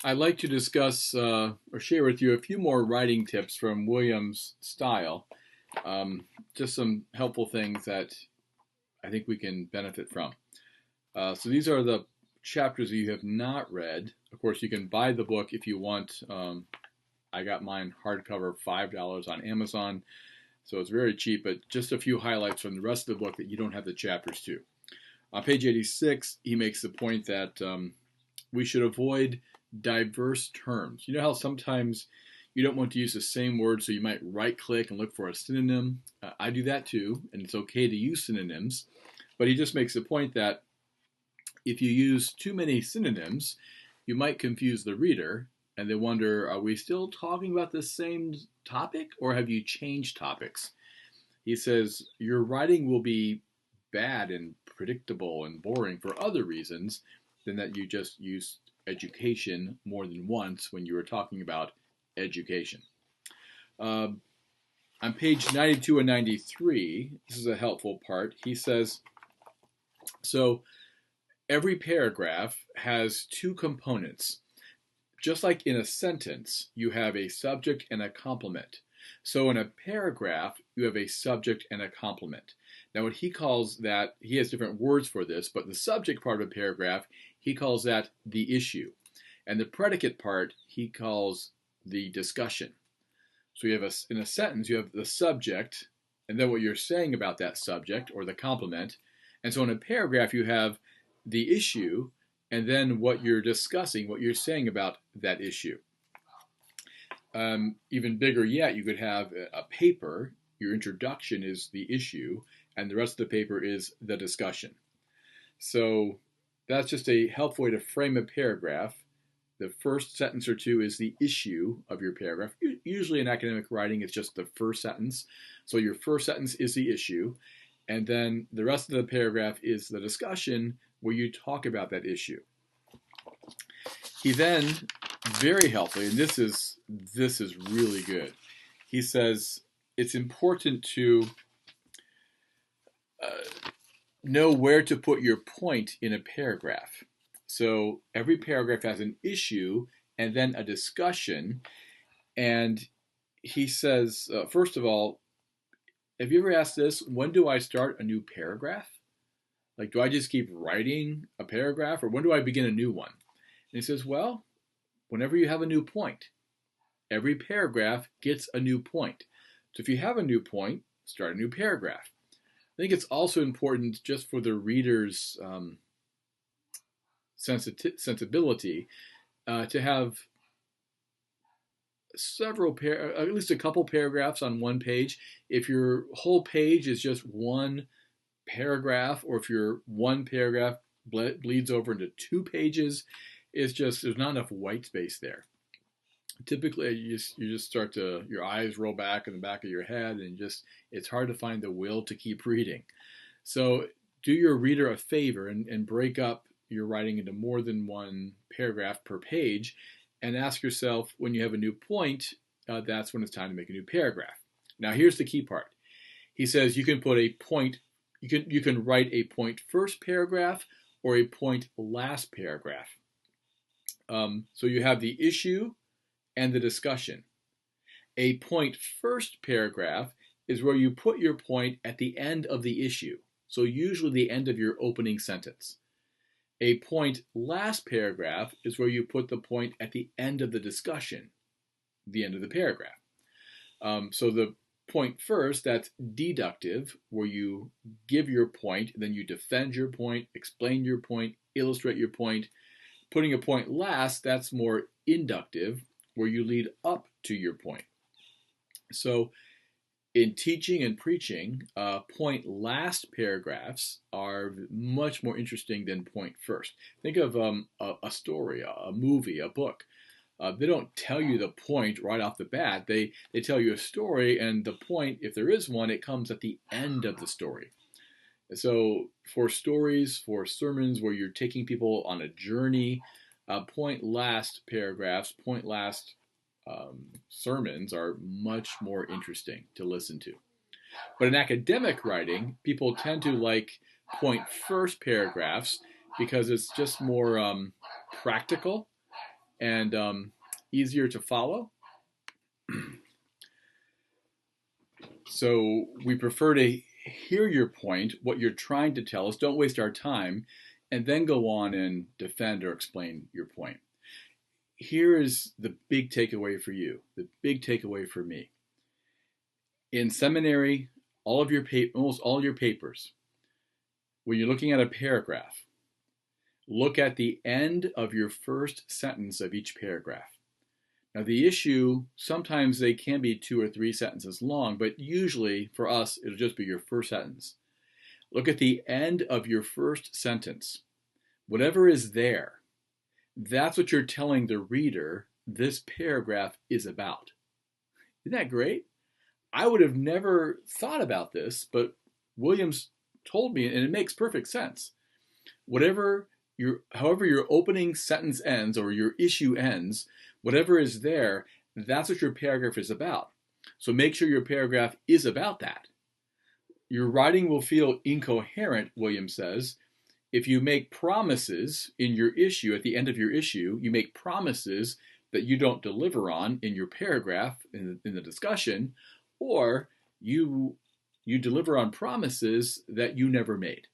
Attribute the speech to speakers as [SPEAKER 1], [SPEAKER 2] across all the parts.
[SPEAKER 1] I'd like to discuss or share with you a few more writing tips from William's style. Just some helpful things that I think we can benefit from. So these are the chapters that you have not read. Of course, you can buy the book if you want. I got mine hardcover, $5 on Amazon. So it's very cheap, but just a few highlights from the rest of the book that you don't have the chapters to. On page 86, he makes the point that we should avoid diverse terms. You know how sometimes you don't want to use the same word, so you might right click and look for a synonym? I do that too, and it's okay to use synonyms. But he just makes the point that if you use too many synonyms, you might confuse the reader, and they wonder, are we still talking about the same topic, or have you changed topics? He says, your writing will be bad and predictable and boring for other reasons than that you just used education more than once when you were talking about education. Uh, on page 92 and 93, this is a helpful part. He says, so every paragraph has two components. Just like in a sentence, you have a subject and a complement. So in a paragraph, you have a subject and a complement. Now what he calls that, he has different words for this, but the subject part of a paragraph, he calls that the issue. And the predicate part, he calls the discussion. So you have in a sentence, you have the subject, and then what you're saying about that subject, or the complement. And so in a paragraph, you have the issue, and then what you're discussing, what you're saying about that issue. Even bigger yet, you could have a paper. Your introduction is the issue, and the rest of the paper is the discussion. So that's just a helpful way to frame a paragraph. The first sentence or two is the issue of your paragraph. Usually in academic writing, it's just the first sentence. So your first sentence is the issue, and then the rest of the paragraph is the discussion where you talk about that issue. He then, very helpfully, and this is really good, he says it's important to know where to put your point in a paragraph. So every paragraph has an issue and then a discussion. And he says, first of all, have you ever asked this? When do I start a new paragraph? Like, do I just keep writing a paragraph, or when do I begin a new one? And he says, well, whenever you have a new point, every paragraph gets a new point. So if you have a new point, start a new paragraph. I think it's also important just for the reader's sensibility to have at least a couple paragraphs on one page. If your whole page is just one paragraph, or if your one paragraph bleeds over into 2 pages, it's just there's not enough white space there. Typically, you just start to, your eyes roll back in the back of your head, and it's hard to find the will to keep reading. So do your reader a favor and break up your writing into more than one paragraph per page, and ask yourself, when you have a new point, that's when it's time to make a new paragraph. Now here's the key part. He says you can put a point, you can write a point first paragraph or a point last paragraph. So you have the issue and the discussion. A point first paragraph is where you put your point at the end of the issue. So usually the end of your opening sentence. A point last paragraph is where you put the point at the end of the discussion, the end of the paragraph. So the point first, that's deductive, where you give your point, then you defend your point, explain your point, illustrate your point. Putting a point last, that's more inductive, where you lead up to your point. So in teaching and preaching, point last paragraphs are much more interesting than point first. Think of a story, a movie, a book. They don't tell you the point right off the bat. They tell you a story, and the point, if there is one, it comes at the end of the story. So for stories, for sermons where you're taking people on a journey, point last paragraphs, point last sermons are much more interesting to listen to. But in academic writing, people tend to like point first paragraphs because it's just more practical. and easier to follow. So we prefer to hear your point, what you're trying to tell us. Don't waste our time, and then go on and defend or explain your point. Here is the big takeaway for you, the big takeaway for me. In seminary, almost all your papers, when you're looking at a paragraph, look at the end of your first sentence of each paragraph. Now, the issue, sometimes they can be 2 or 3 sentences long, but usually for us, it'll just be your first sentence. Look at the end of your first sentence. Whatever is there, that's what you're telling the reader this paragraph is about. Isn't that great? I would have never thought about this, but Williams told me, and it makes perfect sense. However your opening sentence ends or your issue ends, whatever is there, that's what your paragraph is about. So make sure your paragraph is about that. Your writing will feel incoherent, Williams says, if you make promises in your issue, at the end of your issue, you make promises that you don't deliver on in your paragraph in the discussion, or you deliver on promises that you never made.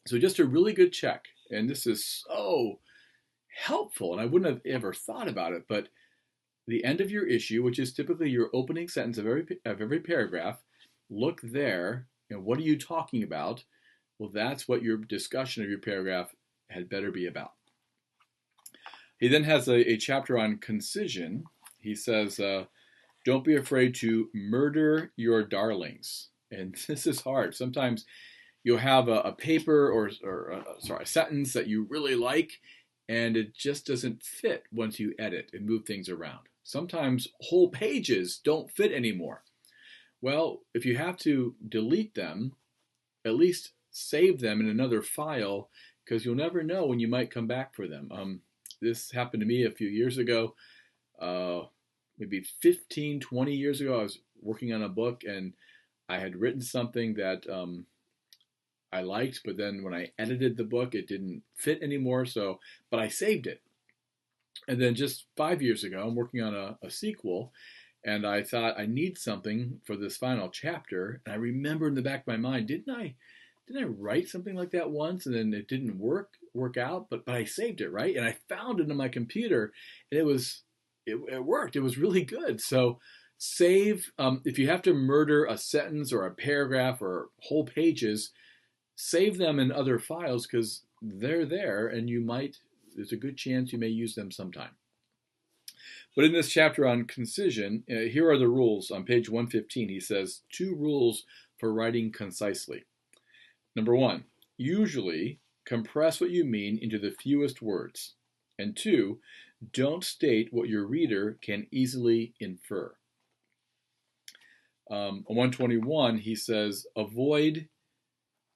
[SPEAKER 1] So just a really good check. And this is so helpful, and I wouldn't have ever thought about it, but the end of your issue, which is typically your opening sentence of every paragraph, look there, and what are you talking about? Well, that's what your discussion of your paragraph had better be about. He then has a chapter on concision. He says, don't be afraid to murder your darlings. And this is hard. Sometimes you'll have a paper or a sentence that you really like, and it just doesn't fit once you edit and move things around. Sometimes whole pages don't fit anymore. Well, if you have to delete them, at least save them in another file, because you'll never know when you might come back for them. This happened to me a few years ago, maybe 15, 20 years ago. I was working on a book, and I had written something that I liked, but then when I edited the book, it didn't fit anymore. But I saved it. And then just 5 years ago, I'm working on a sequel, and I thought I need something for this final chapter. And I remember in the back of my mind, didn't I write something like that once, and then it didn't work out? But I saved it, right? And I found it on my computer, and it worked. It was really good. So save. If you have to murder a sentence or a paragraph or whole pages, save them in other files, because they're there, and there's a good chance you may use them sometime. But in this chapter on concision, here are the rules. On page 115, he says 2 rules for writing concisely. Number 1, usually compress what you mean into the fewest words. And 2, don't state what your reader can easily infer. On 121, he says, avoid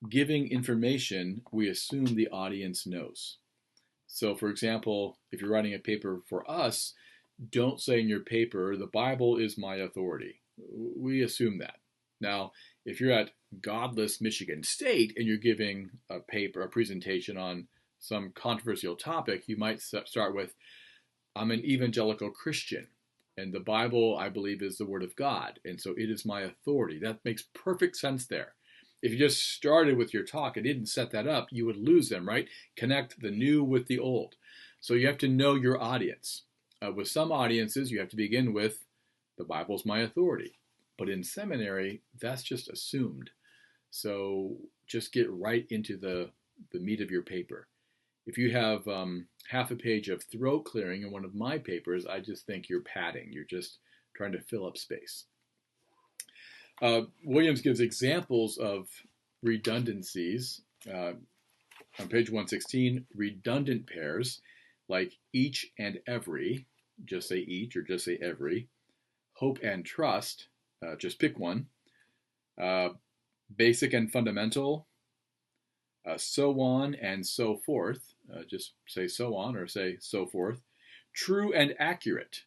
[SPEAKER 1] giving information we assume the audience knows. So, for example, if you're writing a paper for us, don't say in your paper, the Bible is my authority. We assume that. Now, if you're at godless Michigan State and you're giving a presentation on some controversial topic, you might start with, I'm an evangelical Christian, and the Bible, I believe, is the Word of God, and so it is my authority. That makes perfect sense there. If you just started with your talk and didn't set that up, you would lose them, right? Connect the new with the old. So you have to know your audience. With some audiences, you have to begin with, the Bible's my authority. But in seminary, that's just assumed. So just get right into the meat of your paper. If you have half a page of throat clearing in one of my papers, I just think you're padding. You're just trying to fill up space. Williams gives examples of redundancies. On page 116, redundant pairs, like each and every, just say each or just say every. Hope and trust, just pick one. Basic and fundamental, so on and so forth, just say so on or say so forth. True and accurate,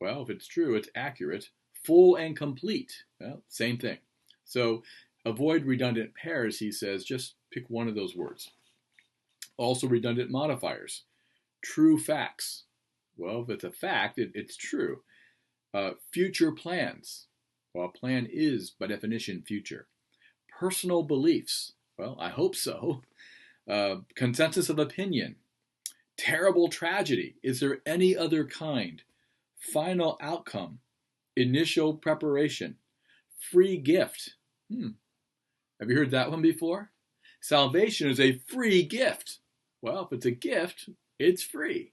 [SPEAKER 1] well, if it's true, it's accurate. Full and complete, well, same thing. So avoid redundant pairs, he says, just pick one of those words. Also redundant modifiers. True facts, Well, if it's a fact, it's true. Future plans. Well, a plan is, by definition, future. Personal beliefs. Well, I hope so. Consensus of opinion. Terrible tragedy. Is there any other kind? Final outcome. Initial preparation. Free gift. Have you heard that one before? Salvation is a free gift. Well, if it's a gift, it's free.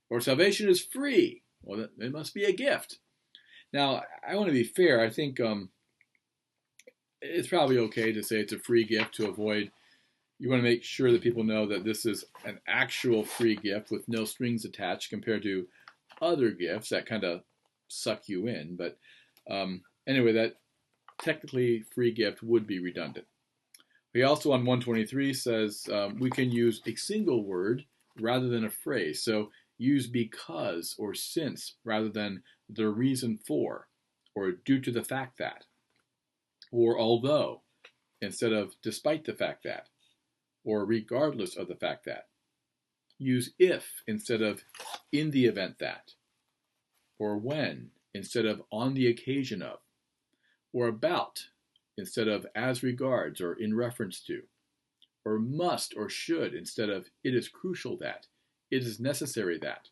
[SPEAKER 1] Or salvation is free. Well, it must be a gift. Now, I want to be fair. I think it's probably okay to say it's a free gift to avoid. You want to make sure that people know that this is an actual free gift with no strings attached compared to other gifts that kind of suck you in. But anyway, that technically free gift would be redundant. He also on 123 says we can use a single word rather than a phrase. So use because or since rather than the reason for or due to the fact that or although instead of despite the fact that or regardless of the fact that. Use if instead of in the event that or when instead of on the occasion of or about instead of as regards or in reference to, or must or should instead of it is crucial that, it is necessary that,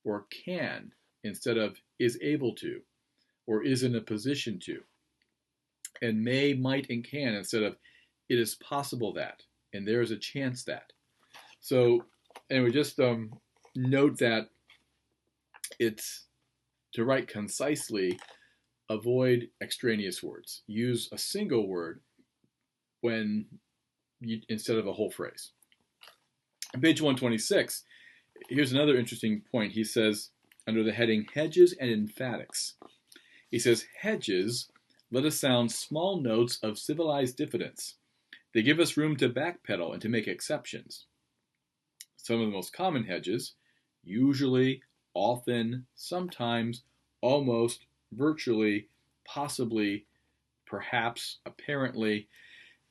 [SPEAKER 1] or can instead of is able to, or is in a position to, and may, might, and can instead of it is possible that, and there is a chance that. So anyway, just note that it's to write concisely. Avoid extraneous words. Use a single word instead of a whole phrase. On page 126, here's another interesting point. He says, under the heading Hedges and Emphatics, he says, hedges let us sound small notes of civilized diffidence. They give us room to backpedal and to make exceptions. Some of the most common hedges, usually, often, sometimes, almost, virtually, possibly, perhaps, apparently.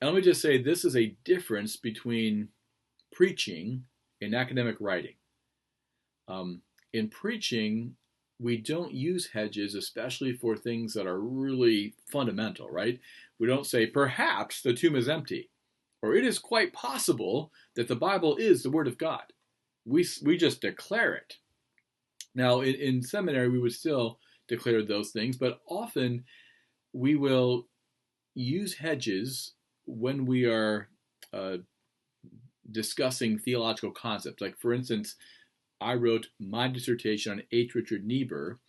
[SPEAKER 1] And let me just say this is a difference between preaching and academic writing. In preaching, we don't use hedges, especially for things that are really fundamental, right? We don't say, perhaps the tomb is empty, or it is quite possible that the Bible is the Word of God. We just declare it. Now, in seminary, we would still declare those things, but often we will use hedges when we are discussing theological concepts. Like, for instance, I wrote my dissertation on H. Richard Niebuhr,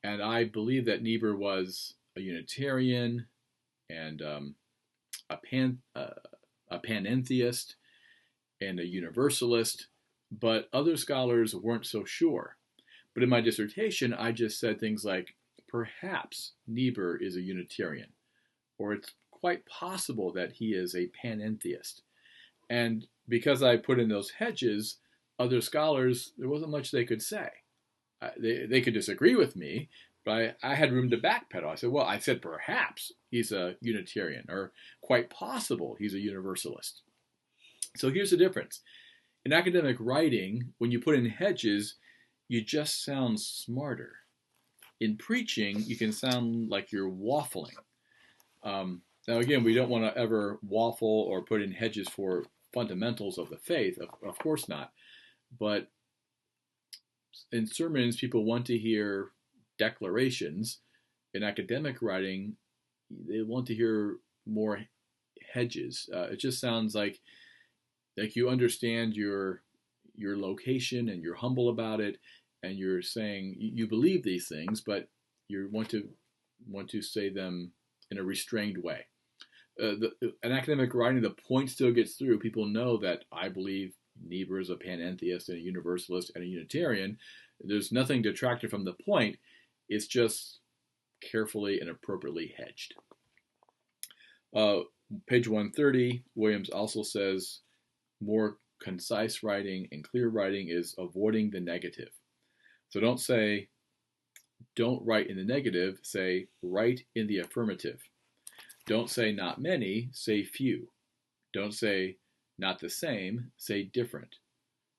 [SPEAKER 1] and I believe that Niebuhr was a Unitarian and a panentheist and a Universalist, but other scholars weren't so sure. But in my dissertation, I just said things like, perhaps Niebuhr is a Unitarian, or it's quite possible that he is a panentheist. And because I put in those hedges, other scholars, there wasn't much they could say. They could disagree with me, but I had room to backpedal. I said, well, I said perhaps he's a Unitarian, or quite possible he's a Universalist. So here's the difference. In academic writing, when you put in hedges, you just sound smarter. In preaching, you can sound like you're waffling. Now, again, we don't want to ever waffle or put in hedges for fundamentals of the faith. Of course not. But in sermons, people want to hear declarations. In academic writing, they want to hear more hedges. It just sounds like you understand your location and you're humble about it, and you're saying you believe these things, but you want to say them in a restrained way. An academic writing, the point still gets through. People know that I believe Niebuhr is a panentheist and a Universalist and a Unitarian. There's nothing detracted from the point. It's just carefully and appropriately hedged. Page 130, Williams also says more concise writing and clear writing is avoiding the negative. So don't write in the negative, say write in the affirmative. Don't say not many, say few. Don't say not the same, say different.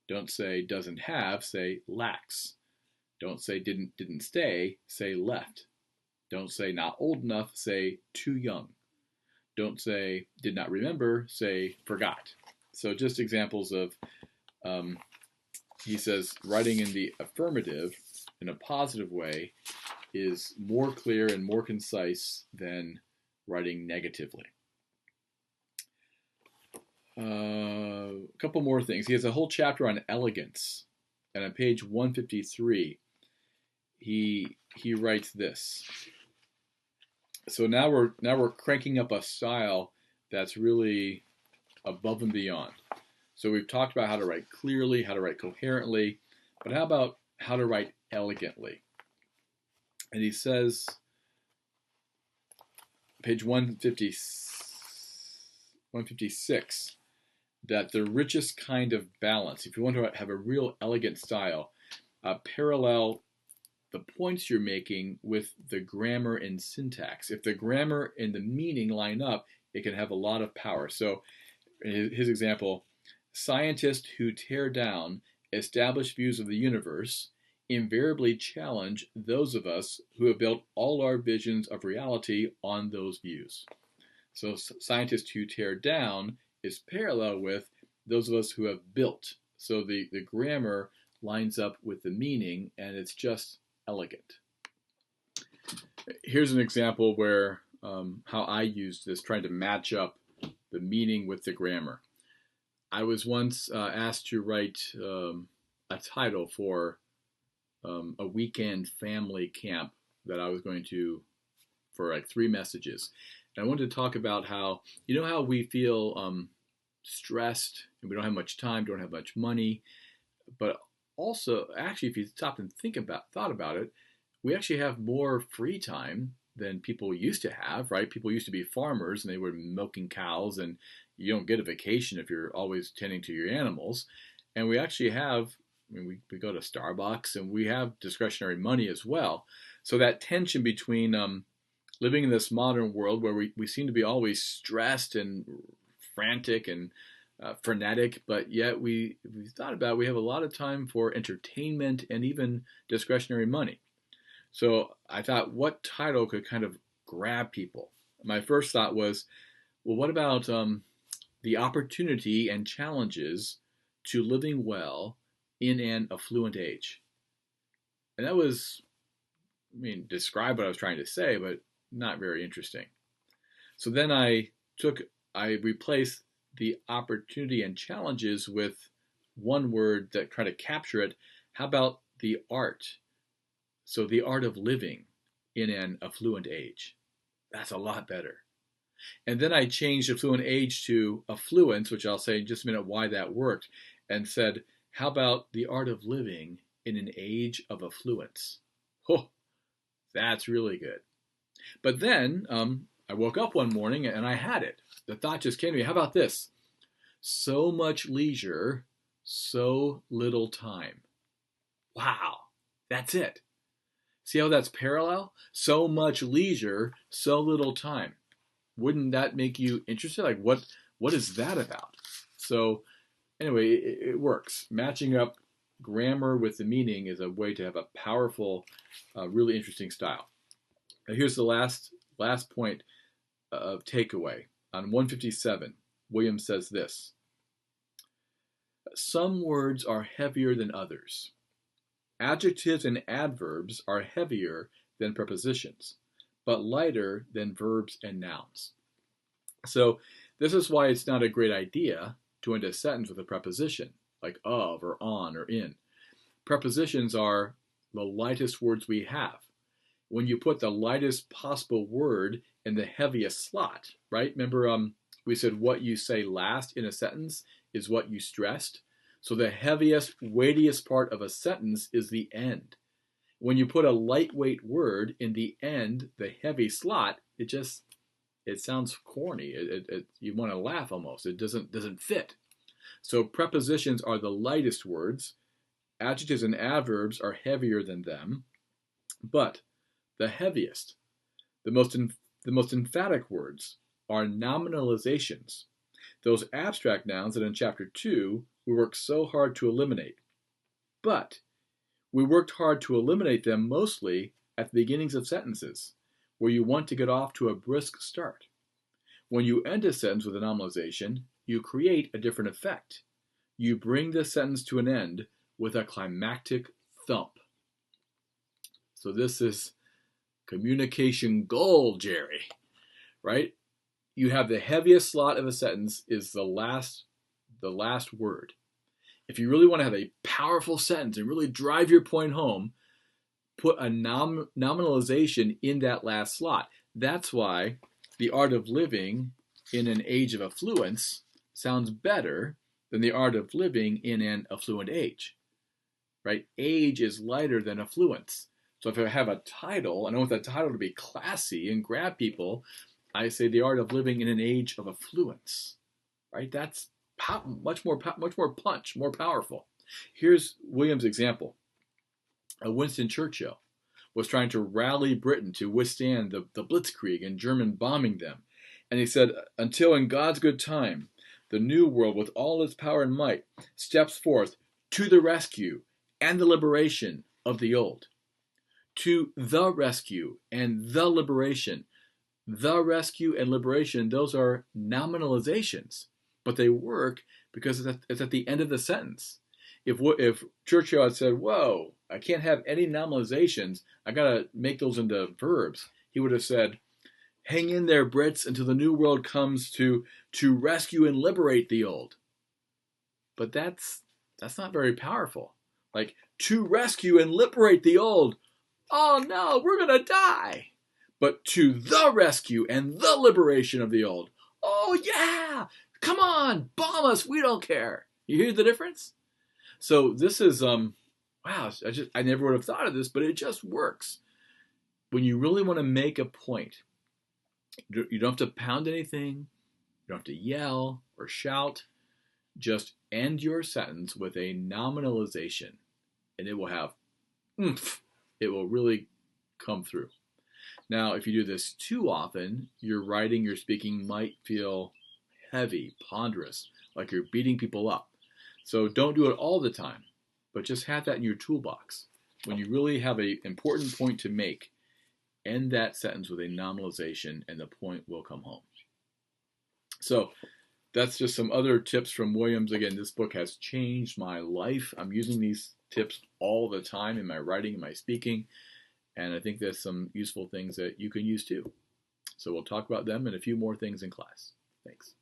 [SPEAKER 1] Don't say doesn't have, say lacks. Don't say didn't stay, say left. Don't say not old enough, say too young. Don't say did not remember, say forgot. So just examples of, he says, writing in the affirmative in a positive way is more clear and more concise than writing negatively. A couple more things. He has a whole chapter on elegance, and on page 153, he writes this. So now we're cranking up a style that's really above and beyond. So we've talked about how to write clearly, how to write coherently, but how about how to write elegantly? And he says, page 156, that the richest kind of balance, if you want to have a real elegant style, parallel the points you're making with the grammar and syntax. If the grammar and the meaning line up, it can have a lot of power. So his example, scientists who tear down established views of the universe invariably challenge those of us who have built all our visions of reality on those views. So scientists who tear down is parallel with those of us who have built. So the grammar lines up with the meaning, and it's just elegant. Here's an example where how I used this, trying to match up the meaning with the grammar. I was once asked to write a title for a weekend family camp that I was going to, for like 3 messages. And I wanted to talk about how, you know how we feel stressed and we don't have much time, don't have much money, but also, actually, if you stop and thought about it, we actually have more free time than people used to have, right? People used to be farmers and they were milking cows, and you don't get a vacation if you're always tending to your animals. And we actually have, I mean, we go to Starbucks and we have discretionary money as well. So that tension between living in this modern world where we seem to be always stressed and frantic and frenetic, but yet we thought about it, we have a lot of time for entertainment and even discretionary money. So I thought, what title could kind of grab people? My first thought was, well, what about the opportunity and challenges to living well in an affluent age? And that was, I mean, describe what I was trying to say, but not very interesting. So then I replaced the opportunity and challenges with one word that try to capture it. How about the art? So the art of living in an affluent age. That's a lot better. And then I changed affluent age to affluence, which I'll say in just a minute why that worked, and said, how about the art of living in an age of affluence? Oh, that's really good. But then I woke up one morning and I had it. The thought just came to me, how about this? So much leisure, so little time. Wow, that's it. See how that's parallel? So much leisure, so little time. Wouldn't that make you interested? Like, what is that about? So anyway, it works. Matching up grammar with the meaning is a way to have a powerful, really interesting style. Now here's the last point of takeaway. On 157, William says this: some words are heavier than others. Adjectives and adverbs are heavier than prepositions, but lighter than verbs and nouns. So this is why it's not a great idea to end a sentence with a preposition, like of or on or in. Prepositions are the lightest words we have. When you put the lightest possible word in the heaviest slot, right? Remember we said what you say last in a sentence is what you stressed. So the heaviest, weightiest part of a sentence is the end. When you put a lightweight word in the end, the heavy slot, it sounds corny. You want to laugh almost. It doesn't fit. So prepositions are the lightest words. Adjectives and adverbs are heavier than them. But the heaviest, the most emphatic words are nominalizations. Those abstract nouns that in chapter 2 we work so hard to eliminate. But We worked hard to eliminate them mostly at the beginnings of sentences, where you want to get off to a brisk start. When you end a sentence with a nominalization, you create a different effect. You bring the sentence to an end with a climactic thump. So this is communication gold, Jerry, right? You have the heaviest slot of a sentence is the last word. If you really want to have a powerful sentence and really drive your point home, put a nominalization in that last slot. That's why the art of living in an age of affluence sounds better than the art of living in an affluent age, right? Age is lighter than affluence. So if I have a title, and I want that title to be classy and grab people, I say the art of living in an age of affluence, right? That's much more punch, more powerful. Here's William's example. Winston Churchill was trying to rally Britain to withstand the Blitzkrieg and German bombing them. And he said, until in God's good time, the new world with all its power and might steps forth to the rescue and the liberation of the old. To the rescue and the liberation. The rescue and liberation, those are nominalizations, but they work because it's at the end of the sentence. If Churchill had said, whoa, I can't have any nominalizations, I got to make those into verbs, he would have said, hang in there, Brits, until the new world comes to rescue and liberate the old. But that's not very powerful. Like, to rescue and liberate the old, oh no, we're going to die. But to the rescue and the liberation of the old, oh yeah, come on, bomb us, we don't care. You hear the difference? So this is, wow, I never would have thought of this, but it just works. When you really want to make a point, you don't have to pound anything, you don't have to yell or shout, just end your sentence with a nominalization, and it will have oomph. It will really come through. Now, if you do this too often, your writing, your speaking might feel heavy, ponderous, like you're beating people up. So don't do it all the time, but just have that in your toolbox. When you really have an important point to make, end that sentence with a nominalization and the point will come home. So that's just some other tips from Williams. Again, this book has changed my life. I'm using these tips all the time in my writing and my speaking. And I think there's some useful things that you can use too. So we'll talk about them and a few more things in class. Thanks.